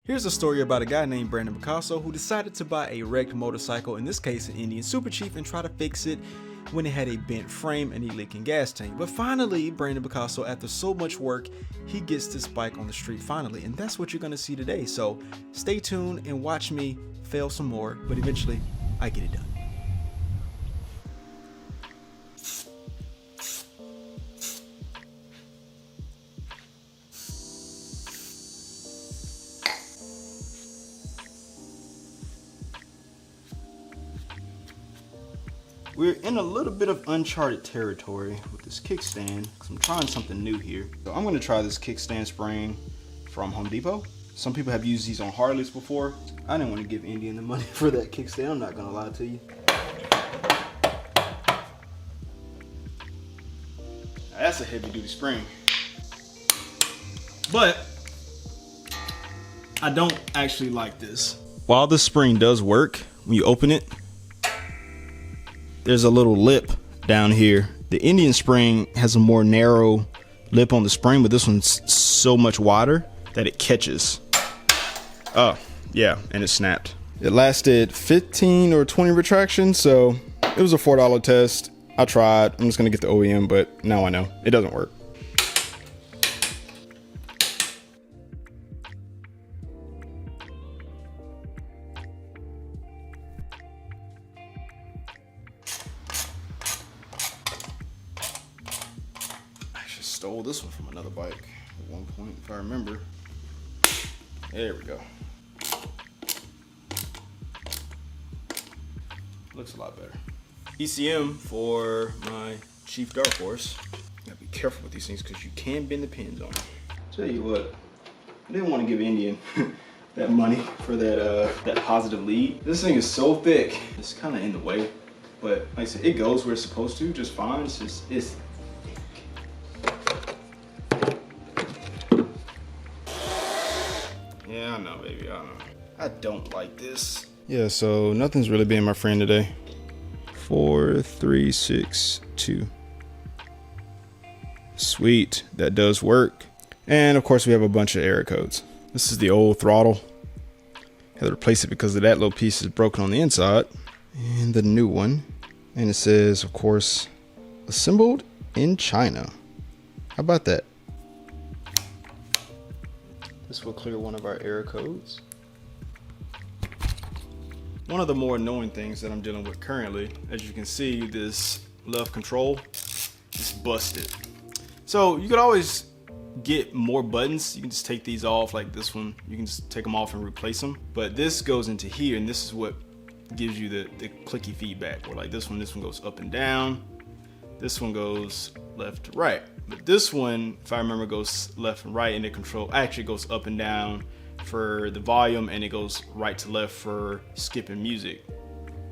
Here's a story about a guy named Brandon Bicasso who decided to buy a wrecked motorcycle, in this case an Indian Super Chief, and try to fix it when it had a bent frame and a leaking gas tank. But finally, Brandon Bicasso, after so much work, he gets this bike on the street finally, and that's what you're gonna see today. So stay tuned and watch me fail some more, but eventually I get it done. We're in a little bit of uncharted territory with this kickstand because I'm trying something new here. So I'm going to try this Kickstand Spring from Home Depot. Some people have used these on Harleys before. I didn't want to give Indian the money for that kickstand, I'm not going to lie to you. Now, that's a heavy duty spring. But I don't actually like this. While the spring does work, when you open it, there's a little lip down here. The Indian spring has a more narrow lip on the spring, but this one's so much wider that it catches. Oh, yeah, and it snapped. It lasted 15 or 20 retractions, so it was a $4 test. I tried. I'm just gonna get the OEM, but now I know it doesn't work. Stole this one from another bike at one point, if I remember. There we go. Looks a lot better. ECM for my Chief Dark Horse. Gotta be careful with these things because you can bend the pins on them. Tell you what, I didn't want to give Indian that money for that positive lead. This thing is so thick, it's kind of in the way, but like I said, it goes where it's supposed to just fine. It's just, it's yeah, I know, baby, I know. I don't like this. Yeah, so nothing's really being my friend today. 4, 3, 6, 2. Sweet, that does work. And of course we have a bunch of error codes. This is the old throttle. Had to replace it because of that little piece is broken on the inside. And the new one. And it says, of course, assembled in China. How about that? This will clear one of our error codes. One of the more annoying things that I'm dealing with currently, as you can see, this left control is busted. So you could always get more buttons. You can just take these off, like this one. You can just take them off and replace them. But this goes into here, and this is what gives you the clicky feedback. Where like this one goes up and down. This one goes left to right. But this one, if I remember, goes left and right, and the control actually goes up and down for the volume, and it goes right to left for skipping music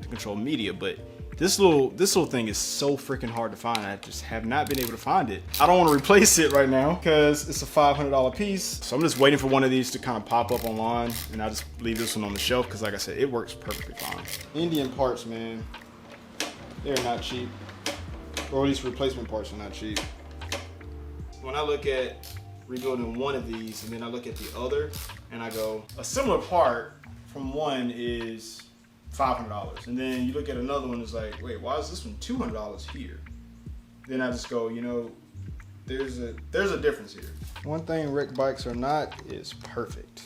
to control media. But this little thing is so freaking hard to find. I just have not been able to find it. I don't want to replace it right now because it's a $500 piece. So I'm just waiting for one of these to kind of pop up online, and I'll just leave this one on the shelf because, like I said, it works perfectly fine. Indian parts, man, they're not cheap. Or at least replacement parts are not cheap. When I look at rebuilding one of these and then I look at the other and I go, a similar part from one is $500. And then you look at another one, it's like, wait, why is this one $200 here? Then I just go, you know, there's a difference here. One thing wrecked bikes are not is perfect.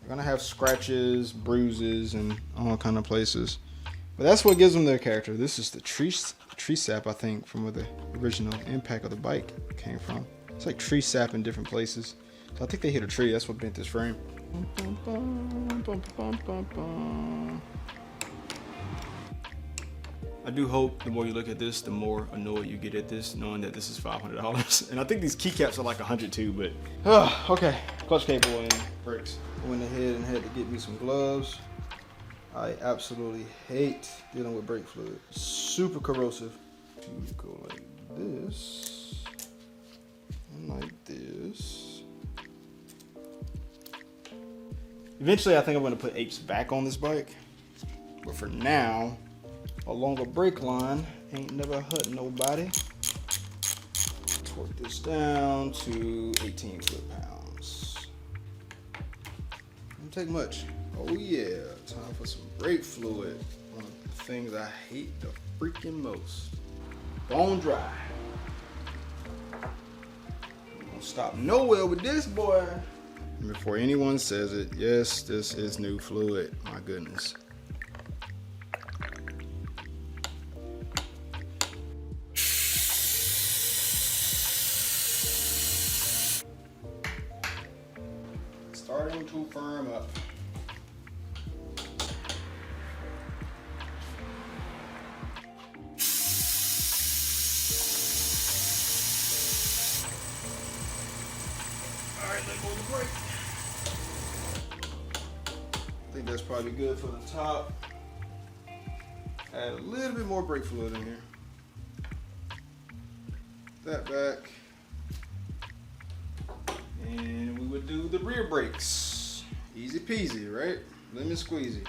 They're gonna have scratches, bruises, and all kind of places. But that's what gives them their character. This is the tree sap, I think, from where the original impact of the bike came from. It's like tree sap in different places. So I think they hit a tree, that's what bent this frame. I do hope the more you look at this, the more annoyed you get at this, knowing that this is $500. And I think these keycaps are like $100 too, but okay. Clutch cable and brakes. I went ahead and had to get me some gloves. I absolutely hate dealing with brake fluid. Super corrosive. You go like this and like this. Eventually, I think I'm going to put apes back on this bike, but for now, a longer brake line ain't never hurt nobody. Torque this down to 18 foot-pounds. Doesn't take much. Oh yeah, time for some brake fluid. One of the things I hate the freaking most. Bone dry. Don't stop nowhere with this boy. Before anyone says it, yes, this is new fluid. My goodness. Starting to firm up. All right, let go of the brake. I think that's probably good for the top. Add a little bit more brake fluid in here. That back. And we would do the rear brakes. Easy peasy, right? Lemon squeezy.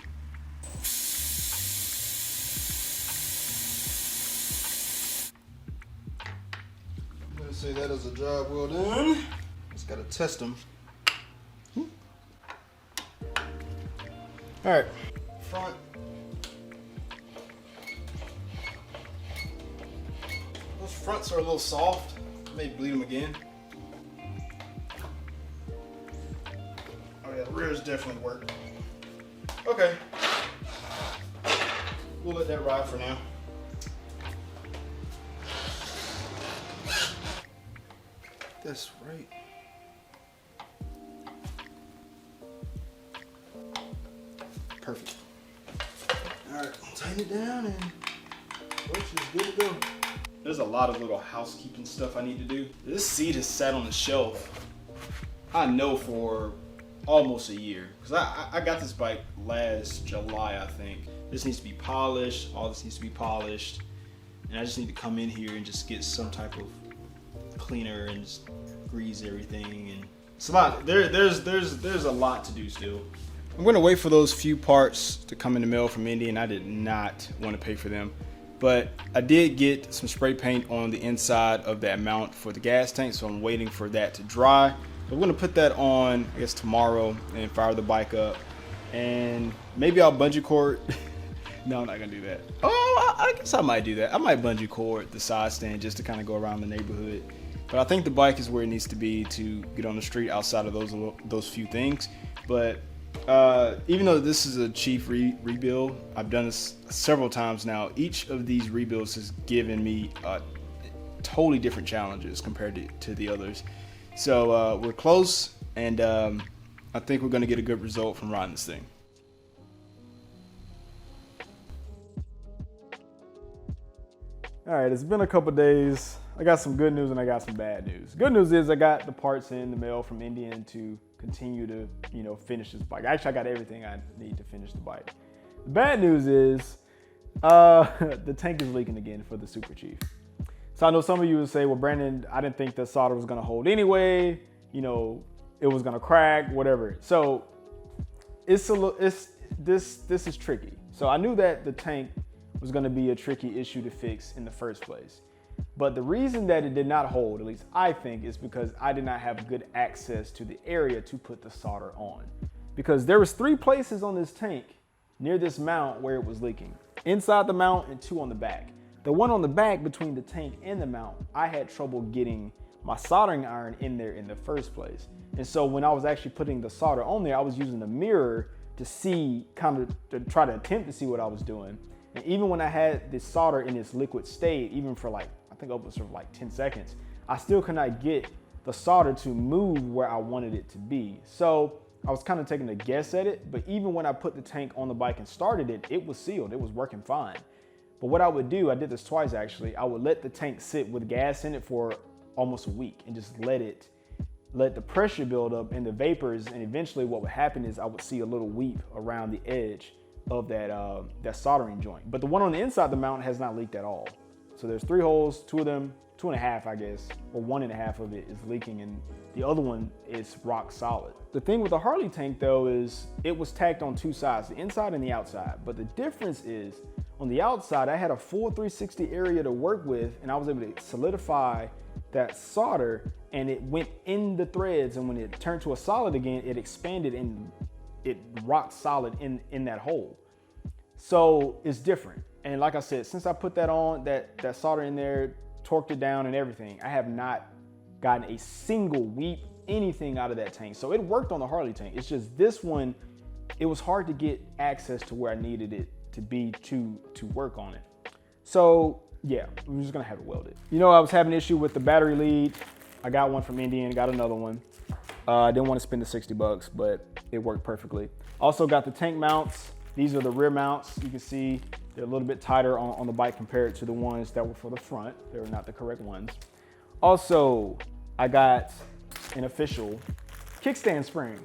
I'm gonna say that is a job well done. Just gotta test them. All right, front. Those fronts are a little soft. May bleed them again. Oh yeah, the rears definitely work. Okay, we'll let that ride for now. That's right. Perfect. All right, tighten it down and it's good to go. There's a lot of little housekeeping stuff I need to do. This seat has sat on the shelf, I know, for almost a year. Because I got this bike last July, I think. This needs to be polished, all this needs to be polished. And I just need to come in here and just get some type of cleaner and just grease everything. And it's a lot, there's a lot to do still. I'm gonna wait for those few parts to come in the mail from Indy, and I did not want to pay for them. But I did get some spray paint on the inside of that mount for the gas tank, so I'm waiting for that to dry. So I'm gonna put that on, I guess, tomorrow and fire the bike up. And maybe I'll bungee cord. No, I'm not gonna do that. Oh, I guess I might do that. I might bungee cord the side stand just to kind of go around the neighborhood. But I think the bike is where it needs to be to get on the street outside of those few things. But even though this is a cheap rebuild, I've done this several times now. Each of these rebuilds has given me totally different challenges compared to the others. So we're close, and I think we're going to get a good result from riding this thing. All right, it's been a couple days. I got some good news and I got some bad news. Good news is I got the parts in the mail from Indian to continue to, finish this bike. Actually, I got everything I need to finish the bike. The bad news is the tank is leaking again for the Super Chief. So I know some of you would say, well, Brandon, I didn't think the solder was gonna hold anyway. It was gonna crack, whatever. So this is tricky. So I knew that the tank was gonna be a tricky issue to fix in the first place. But the reason that it did not hold, at least I think, is because I did not have good access to the area to put the solder on. Because there was 3 places on this tank near this mount where it was leaking. Inside the mount and 2 on the back. The one on the back between the tank and the mount, I had trouble getting my soldering iron in there in the first place. And so when I was actually putting the solder on there, I was using the mirror to see, to try to attempt to see what I was doing. And even when I had this solder in its liquid state, even for I think upwards of 10 seconds, I still could not get the solder to move where I wanted it to be. So I was kind of taking a guess at it, but even when I put the tank on the bike and started it, it was sealed, it was working fine. But what I would do, I did this twice actually, I would let the tank sit with gas in it for almost a week and just let the pressure build up and the vapors, and eventually what would happen is I would see a little weep around the edge of that soldering joint. But the one on the inside of the mount has not leaked at all. So there's 3 holes, 2 of them, 2.5 I guess, or 1.5 of it is leaking and the other one is rock solid. The thing with the Harley tank though is it was tacked on 2 sides, the inside and the outside. But the difference is on the outside, I had a full 360 area to work with and I was able to solidify that solder and it went in the threads, and when it turned to a solid again, it expanded and it rock solid in that hole. So it's different. And like I said, since I put that on, that solder in there, torqued it down and everything, I have not gotten a single weep, anything out of that tank. So it worked on the Harley tank. It's just this one, it was hard to get access to where I needed it to be to work on it. So yeah, we're just gonna have it welded. You know, I was having an issue with the battery lead. I got one from Indian, got another one. I didn't want to spend the 60 bucks, but it worked perfectly. Also got the tank mounts. These are the rear mounts. You can see they're a little bit tighter on the bike compared to the ones that were for the front. They were not the correct ones. Also, I got an official kickstand spring.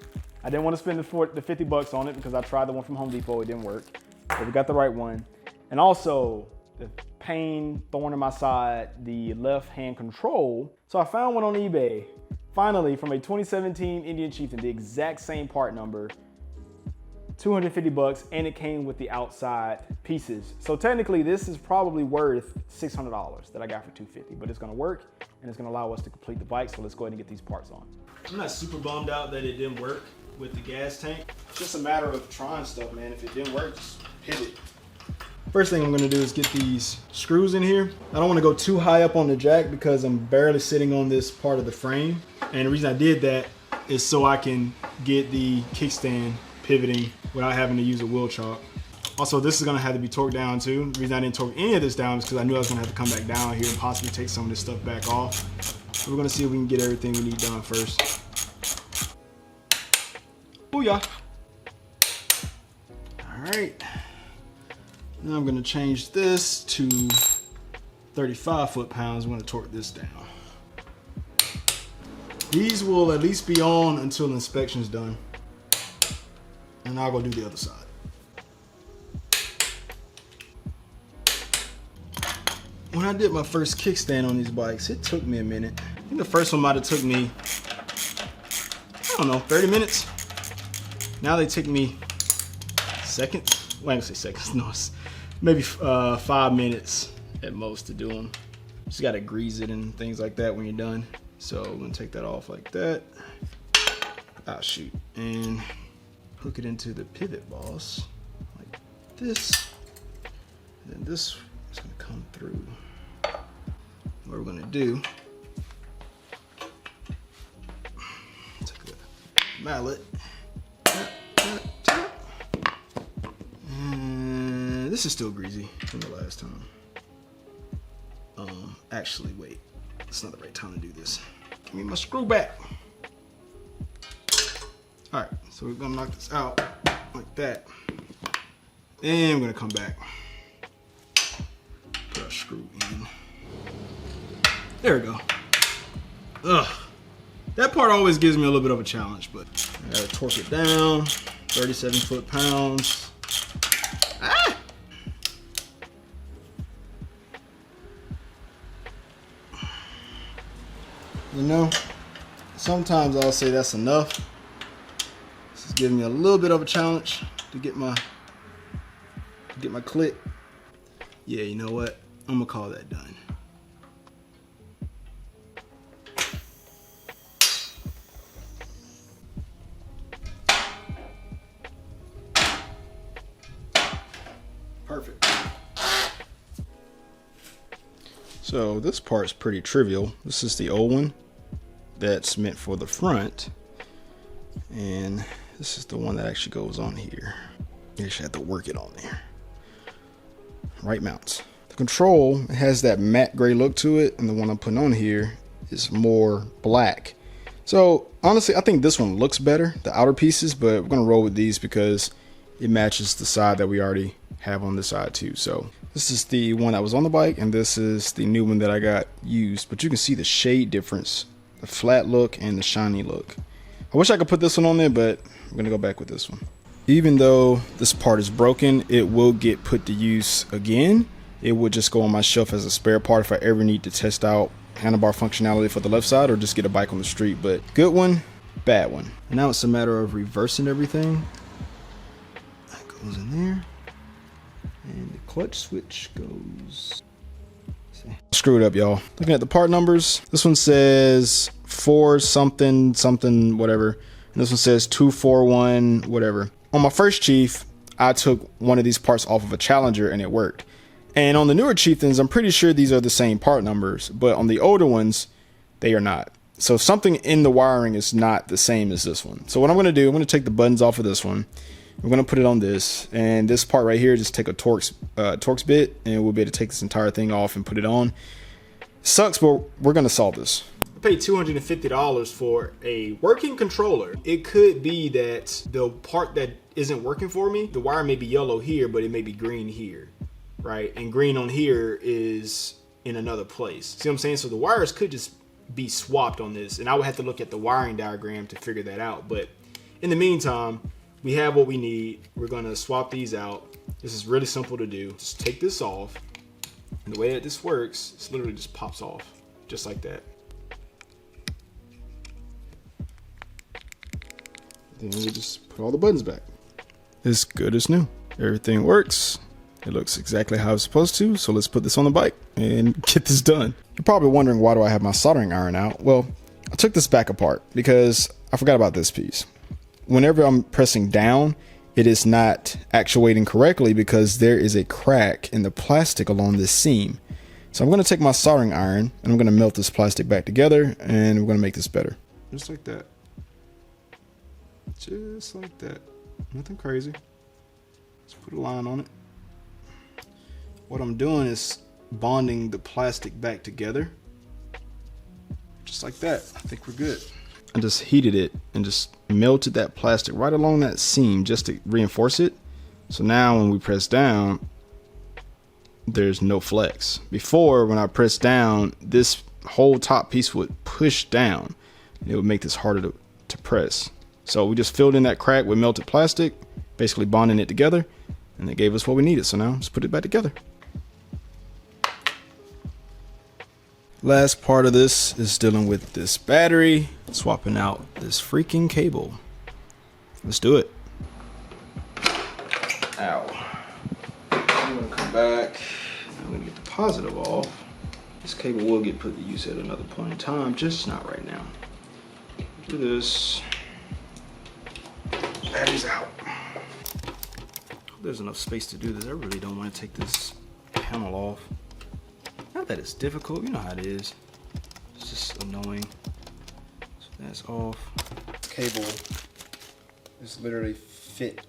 I didn't want to spend the 50 bucks on it because I tried the one from Home Depot, it didn't work. But we got the right one. And also, the pain, thorn in my side, the left hand control. So I found one on eBay, finally, from a 2017 Indian Chieftain, the exact same part number, 250 bucks, and it came with the outside pieces. So technically this is probably worth $600 that I got for 250, but it's gonna work and it's gonna allow us to complete the bike. So let's go ahead and get these parts on. I'm not super bummed out that it didn't work with the gas tank. It's just a matter of trying stuff, man. If it didn't work, just pivot. First thing I'm gonna do is get these screws in here. I don't wanna go too high up on the jack because I'm barely sitting on this part of the frame. And the reason I did that is so I can get the kickstand pivoting without having to use a wheel chock. Also, this is gonna have to be torqued down too. The reason I didn't torque any of this down is because I knew I was gonna have to come back down here and possibly take some of this stuff back off. So we're gonna see if we can get everything we need done first. Booyah! All right. Now I'm gonna change this to 35 foot-pounds. I'm gonna torque this down. These will at least be on until the inspection's done. And I'll go do the other side. When I did my first kickstand on these bikes, it took me a minute. I think the first one might have took me, I don't know, 30 minutes. Now they take me seconds. Well, I ain't gonna say seconds, no, it's maybe 5 minutes at most to do them. Just gotta grease it and things like that when you're done. So I'm gonna take that off like that. Ah, shoot. And hook it into the pivot boss like this. And then this is gonna come through. What we're gonna do, take a mallet, tap, tap, tap. And this is still greasy from the last time. Actually, wait, it's not the right time to do this. Give me my screw back. All right, so we're gonna knock this out like that. And we're gonna come back, put our screw in. There we go. Ugh. That part always gives me a little bit of a challenge, but I gotta torque it down, 37 foot-pounds. Ah! You know, sometimes I'll say that's enough. This is giving me a little bit of a challenge to get my click. Yeah, you know what? I'm gonna call that done. Perfect. So this part's pretty trivial. This is the old one that's meant for the front, and this is the one that actually goes on here. You actually have to work it on there. Right mounts. The control has that matte gray look to it, and the one I'm putting on here is more black. So honestly, I think this one looks better, the outer pieces, but we're gonna roll with these because it matches the side that we already have on this side too. So this is the one that was on the bike, and this is the new one that I got used, but you can see the shade difference, the flat look and the shiny look. I wish I could put this one on there, but I'm gonna go back with this one. Even though this part is broken, it will get put to use again. It would just go on my shelf as a spare part if I ever need to test out handlebar functionality for the left side or just get a bike on the street. But good one, bad one. And now it's a matter of reversing everything. That goes in there. And the clutch switch goes. Screw it up, y'all. Looking at the part numbers, this one says 4 something something whatever And this one says 241, whatever. On my first Chief, I took one of these parts off of a Challenger and it worked. And on the newer Chieftains, I'm pretty sure these are the same part numbers, but on the older ones, they are not. So something in the wiring is not the same as this one. So what I'm going to do, I'm going to take the buttons off of this one. I'm going to put it on this, and this part right here, just take a Torx bit, and we'll be able to take this entire thing off and put it on. Sucks, but we're going to solve this. I paid $250 for a working controller. It could be that the part that isn't working for me, the wire may be yellow here, but it may be green here, right? And green on here is in another place. See what I'm saying? So the wires could just be swapped on this, and I would have to look at the wiring diagram to figure that out. But in the meantime, we have what we need. We're gonna swap these out. This is really simple to do. Just take this off, and the way that this works, it literally just pops off, just like that. Then we just put all the buttons back. It's good as new. Everything works. It looks exactly how it's supposed to. So let's put this on the bike and get this done. You're probably wondering, why do I have my soldering iron out? Well, I took this back apart because I forgot about this piece. Whenever I'm pressing down, it is not actuating correctly because there is a crack in the plastic along this seam. So I'm going to take my soldering iron and I'm going to melt this plastic back together, and we're going to make this better. Just like that. Just like that. Nothing crazy. Let's put a line on it. What I'm doing is bonding the plastic back together. Just like that. I think we're good. I just heated it and just melted that plastic right along that seam just to reinforce it. So now when we press down, there's no flex. Before, when I pressed down, this whole top piece would push down and it would make this harder to press. So we just filled in that crack with melted plastic, basically bonding it together, and it gave us what we needed. So now let's put it back together. Last part of this is dealing with this battery, swapping out this freaking cable. Let's do it. Ow. I'm gonna come back. I'm gonna get the positive off. This cable will get put to use at another point in time, just not right now. Do this. Battery's out. There's enough space to do this. I really don't want to take this panel off. Not that it's difficult, you know how it is. It's just annoying. So that's off. Cable is literally fit.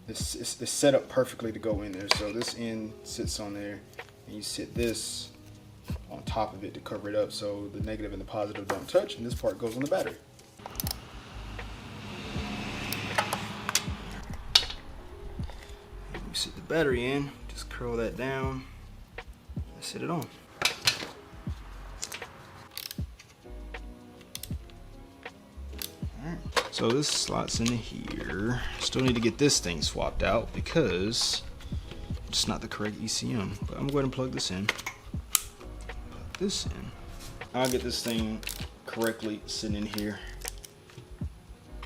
It's set up perfectly to go in there. So this end sits on there, and you sit this on top of it to cover it up so the negative and the positive don't touch, and this part goes on the battery. We sit the battery in, just curl that down, and sit it on. So this slots in here. Still need to get this thing swapped out because it's not the correct ECM. But I'm going to plug this in. Plug this in. I'll get this thing correctly sitting in here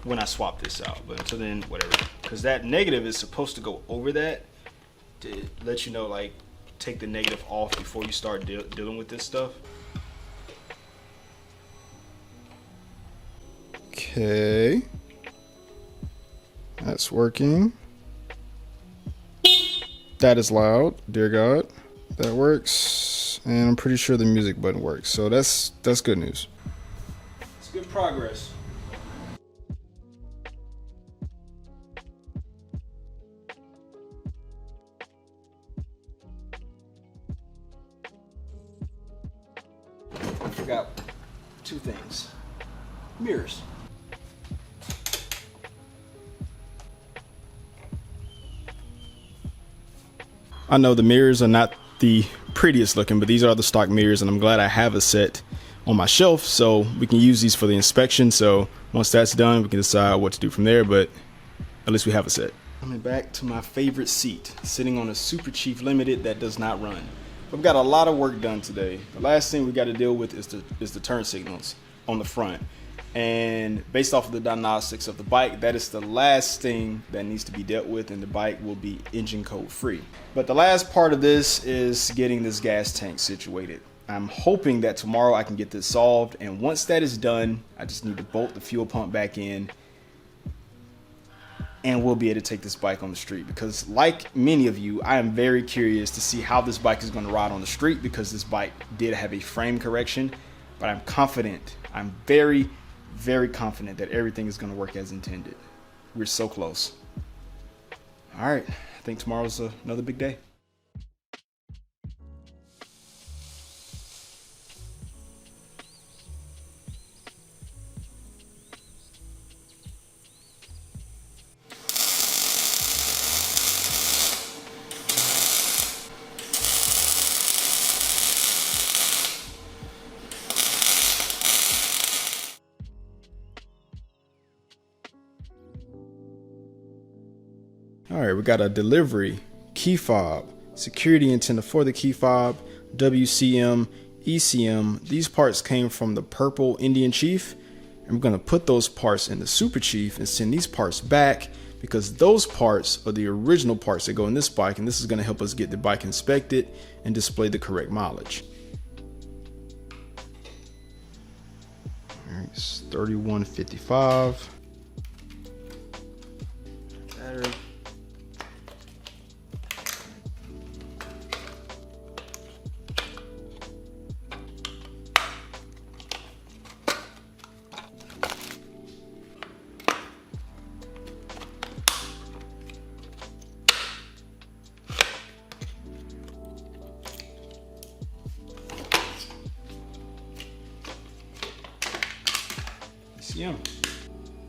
when I swap this out. But until then, whatever. Because that negative is supposed to go over that to let you know, like, take the negative off before you start dealing with this stuff. Okay, that's working. That is loud, dear God. That works, and I'm pretty sure the music button works. So that's good news. It's good progress. I forgot two things. Mirrors. I know the mirrors are not the prettiest looking, but these are the stock mirrors, and I'm glad I have a set on my shelf so we can use these for the inspection. So once that's done, we can decide what to do from there, but at least we have a set. Coming back to my favorite seat, sitting on a Super Chief Limited that does not run. We've got a lot of work done today. The last thing we got to deal with is the turn signals on the front. And based off of the diagnostics of the bike, that is the last thing that needs to be dealt with, and the bike will be engine code free. But the last part of this is getting this gas tank situated. I'm hoping that tomorrow I can get this solved, and once that is done, I just need to bolt the fuel pump back in, and we'll be able to take this bike on the street, because like many of you, I am very curious to see how this bike is going to ride on the street, because this bike did have a frame correction, but I'm confident, I'm very, very confident that everything is going to work as intended. We're so close. All right, I think tomorrow's another big day. All right, we got a delivery, key fob, security antenna for the key fob, WCM, ECM. These parts came from the purple Indian Chief. I'm gonna put those parts in the Super Chief and send these parts back, because those parts are the original parts that go in this bike, and this is gonna help us get the bike inspected and display the correct mileage. All right, it's 3155. Battery. Yeah.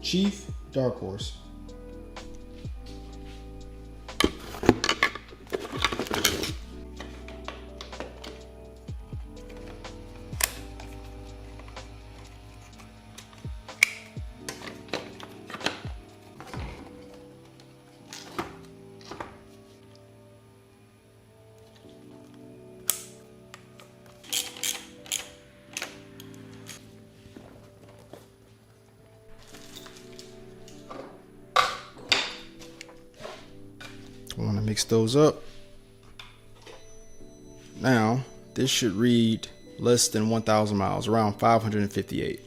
Chief, Dark Horse. I want to mix those up. Now, this should read less than 1,000 miles, around 558.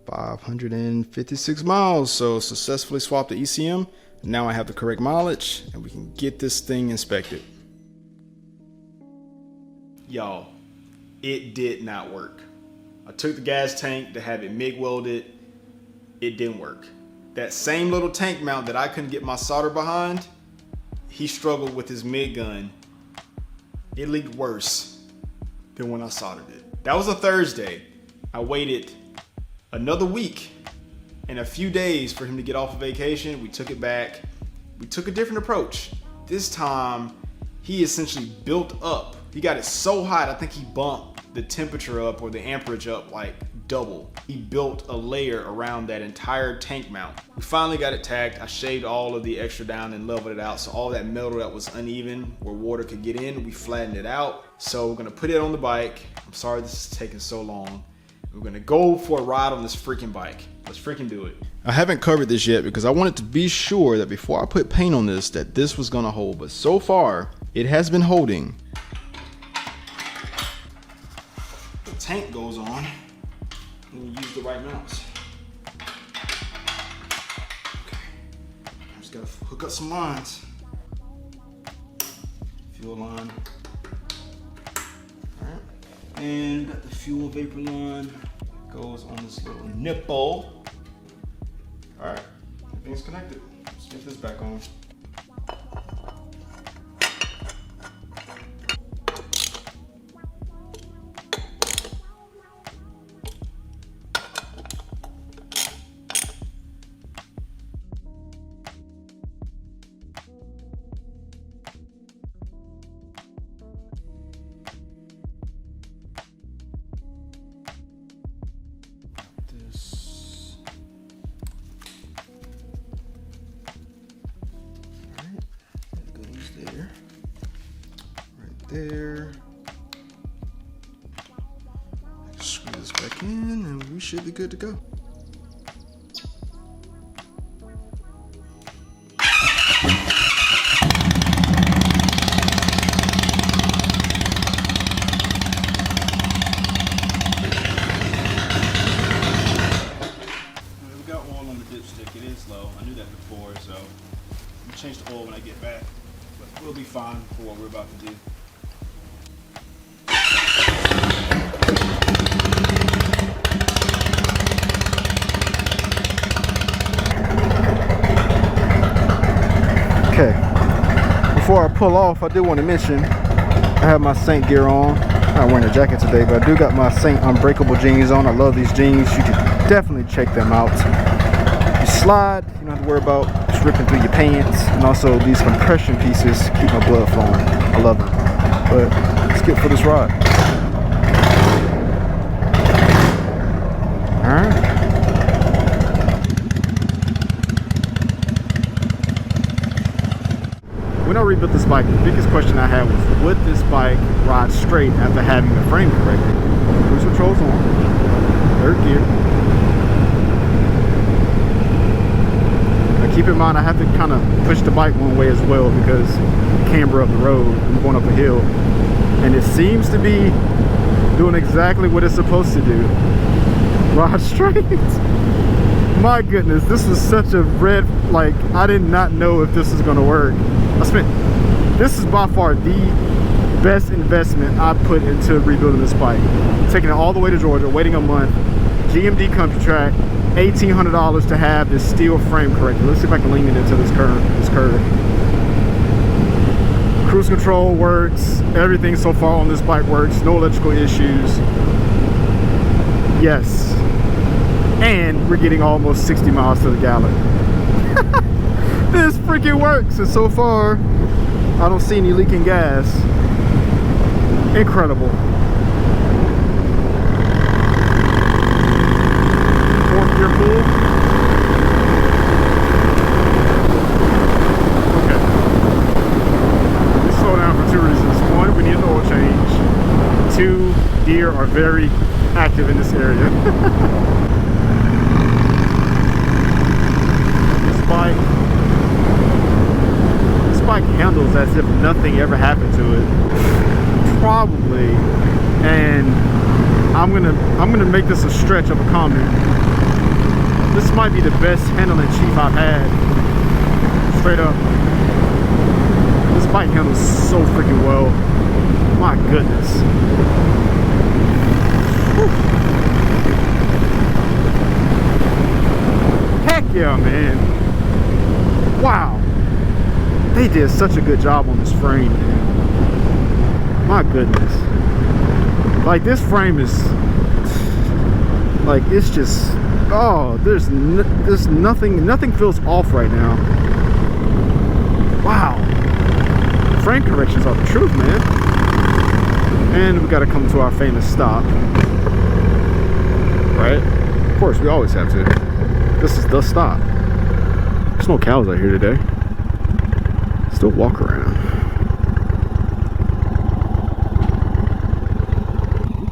556 miles. So successfully swapped the ECM. Now I have the correct mileage, and we can get this thing inspected. Y'all, it did not work. I took the gas tank to have it MIG welded. It didn't work. That same little tank mount that I couldn't get my solder behind, he struggled with his MIG gun. It leaked worse than when I soldered it. That was a Thursday. I waited another week and a few days for him to get off of vacation. We took it back. We took a different approach. This time, he essentially built up. He got it so hot, I think he bumped the temperature up, or the amperage up, like double. He built a layer around that entire tank mount. We finally got it tacked. I shaved all of the extra down and leveled it out, so all that metal that was uneven where water could get in, we flattened it out. So we're gonna put it on the bike. I'm sorry this is taking so long. We're gonna go for a ride on this freaking bike. Let's freaking do it. I haven't covered this yet because I wanted to be sure that before I put paint on this, that this was gonna hold, but so far it has been holding. The tank goes on when you use the right mounts. Okay, I just gotta hook up some lines. Fuel line. All right, and got the fuel vapor line. Goes on this little nipple. All right, everything's connected. Let's get this back on. There. Screw this back in and we should be good to go. We got oil on the dipstick. It is low. I knew that before, so change the oil when I get back, but we'll be fine for what we're about to do. Okay, before I pull off, I do want to mention I have my Saint gear on. I'm not wearing a jacket today, but I do got my Saint Unbreakable jeans on. I love these jeans. You can definitely check them out. You slide, you don't have to worry about just ripping through your pants. And also these compression pieces keep my blood flowing. I love them. But let's get for this ride. Alright. When I rebuilt this bike, the biggest question I had was, would this bike ride straight after having the frame corrected? Cruise control's on, third gear. Now keep in mind, I have to kind of push the bike one way as well because the camber up the road, I'm going up a hill. And it seems to be doing exactly what it's supposed to do. Ride straight. My goodness, this was such a red, like, I did not know if this was gonna work. This is by far the best investment I put into rebuilding this bike. Taking it all the way to Georgia, waiting a month, GMD country track, $1,800 to have this steel frame corrected. Let's see if I can lean it into this curve. Cruise control works, everything so far on this bike works, no electrical issues. Yes. And we're getting almost 60 miles to the gallon. This freaking works, and so far I don't see any leaking gas. Incredible. Fourth gear pull. Okay. We slow down for two reasons. One, we need an oil change. Two, deer are very active in this area. This bike handles as if nothing ever happened to it. Probably. And I'm gonna make this a stretch of a comment. This might be the best handling chief I've had. Straight up. This bike handles so freaking well. My goodness. Whew. Heck yeah, man. Wow, they did such a good job on this frame, man. My goodness. Like, this frame is like, it's just, oh, there's nothing feels off right now. Wow, frame corrections are the truth, man. And we got to come to our famous stop, right? Of course, we always have to. This is the stop. There's no cows out here today. Still walk around.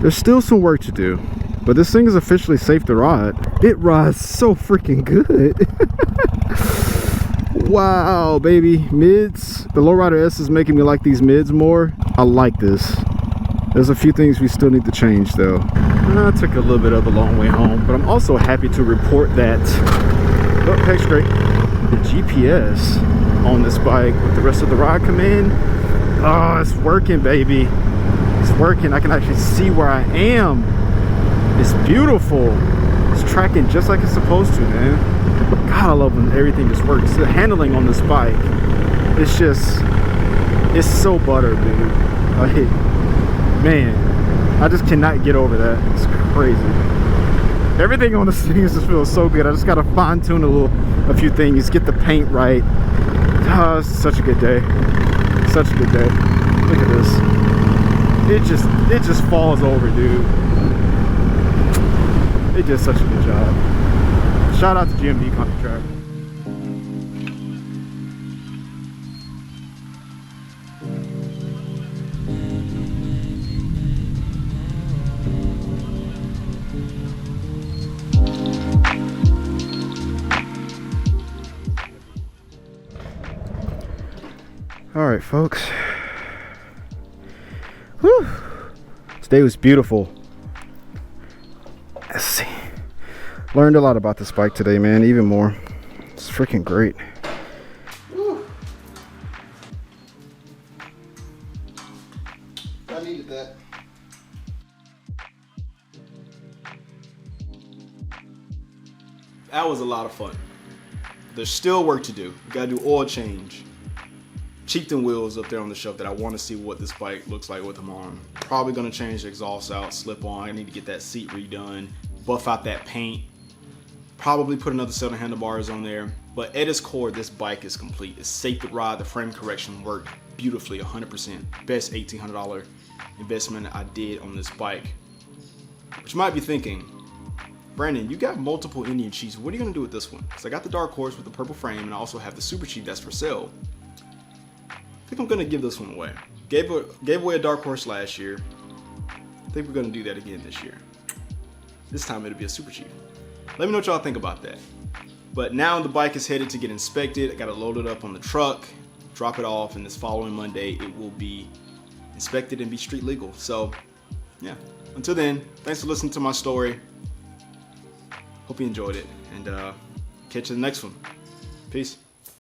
There's still some work to do, but this thing is officially safe to ride. It rides so freaking good. Wow, baby. Mids. The Lowrider S is making me like these mids more. I like this. There's a few things we still need to change though. I took a little bit of a long way home, but I'm also happy to report that, oh, heck straight, the GPS on this bike with the rest of the ride command, oh, it's working, baby. It's working. I can actually see where I am. It's beautiful. It's tracking just like it's supposed to, man. God, I love when everything just works. The handling on this bike, it's just, it's so butter, dude. Like, man, I just cannot get over that. It's crazy. Everything on this thing just feels so good. I just gotta fine tune a few things, get the paint right. Oh, it's such a good day. Such a good day. Look at this. It just falls over, dude. It did such a good job. Shout out to GMD Country Track. All right, folks. Whew. Today was beautiful. Let's see. Learned a lot about this bike today, man. Even more. It's freaking great. I needed that. That was a lot of fun. There's still work to do. We gotta do oil change. Chieftain wheels up there on the shelf that I want to see what this bike looks like with them on. Probably gonna change the exhaust out, slip on. I need to get that seat redone, buff out that paint. Probably put another set of handlebars on there. But at its core, this bike is complete. It's safe to ride. The frame correction worked beautifully, 100%. Best $1,800 investment I did on this bike. But you might be thinking, Brandon, you got multiple Indian Chiefs. What are you gonna do with this one? Because I got the Dark Horse with the purple frame, and I also have the Super Chief that's for sale. I think I'm gonna give this one away. Gave away a Dark Horse last year. I think we're gonna do that again this year. This time it'll be a Super Chief. Let me know what y'all think about that. But now the bike is headed to get inspected. I gotta load it up on the truck, drop it off, and this following Monday it will be inspected and be street legal. So yeah, until then, thanks for listening to my story. Hope you enjoyed it, and catch you in the next one. Peace.